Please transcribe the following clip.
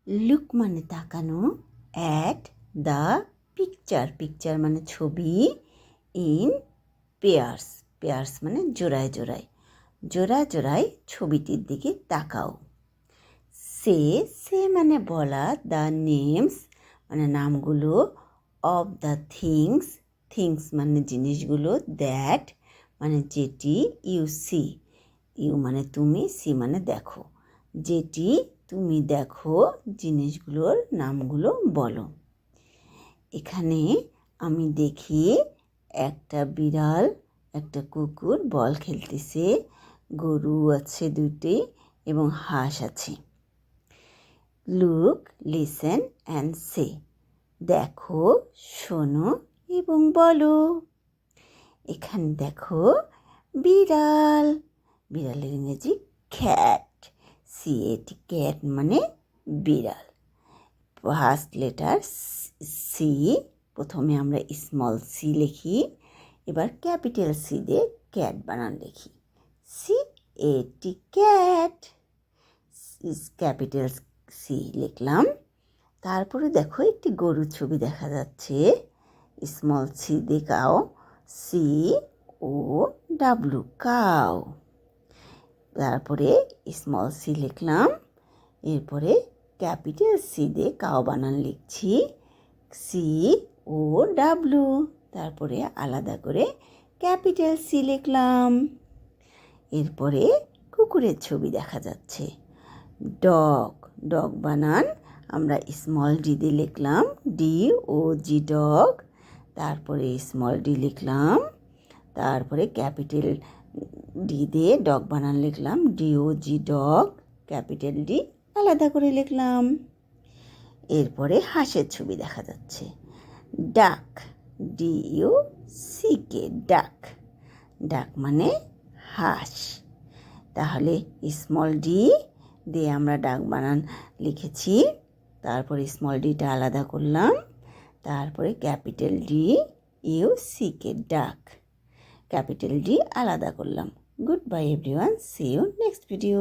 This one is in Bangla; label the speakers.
Speaker 1: লুক মানে তাকানো, অ্যাট দ্য পিকচার, পিকচার মানে ছবি, ইন পেয়ার্স, পেয়ার্স মানে জোড়ায় জোড়ায়, জোড়ায় জোড়ায় ছবিটির দিকে তাকাও। সে, সে মানে বলা, দ্য নেমস মানে নামগুলো, অফ দ্য থিংস, থিংস মানে জিনিসগুলো, দ্যাট মানে যেটি, ইউ সি, ইউ মানে তুমি, সি মানে দেখো, যেটি তুমি দেখো জিনিসগুলোর নামগুলো বলো। এখানে আমি দেখি একটা বিড়াল, একটা কুকুর বল খেলতেছে, গরু আছে দুটি এবং হাঁস আছে। লুক, লিসেন অ্যান্ড সে, দেখো, শোনো এবং বলো। এখানে দেখো বিড়াল, বিড়ালের ইংরেজি ক্যাট, সিএটি, ক্যাট মানে বিড়াল। ফার্স্ট লেটার সি, প্রথমে আমরা স্মল সি লিখি, এবার ক্যাপিটাল সি দিয়ে ক্যাট বানান লিখি, সি এটি ক্যাট, ক্যাপিটাল সি লিখলাম। তারপরে দেখো একটি গরুর ছবি দেখা যাচ্ছে, স্মল সি দিয়ে কাও, সি ও ডাব্লু, কাও। তারপরে স্মল সি লিখলাম, এরপরে ক্যাপিটাল সি দিয়ে কাও বানান লিখছি, সি ও ডাব্লু, তারপরে আলাদা করে ক্যাপিটাল সি লিখলাম। এরপরে কুকুরের ছবি দেখা যাচ্ছে, ডগ, ডগ বানান আমরা স্মল ডি দিয়ে লিখলাম, ডি ও জি ডগ, তারপরে স্মল ডি লিখলাম, তারপরে ক্যাপিটাল ডি দিয়ে ডগ বানান লিখলাম, ডি ও জি ডগ, ক্যাপিটাল ডি আলাদা করে লিখলাম। এরপরে হাঁসের ছবি দেখা যাচ্ছে, ডাক, ডি ইউ সি কে, ডাক, ডাক মানে হাঁস। তাহলে স্মল ডি দিয়ে আমরা ডাক বানান লিখেছি, তারপরে স্মল ডিটা আলাদা করলাম, তারপরে capital D U C K, duck, capital D আলাদা করলাম। Good bye everyone, see you next video.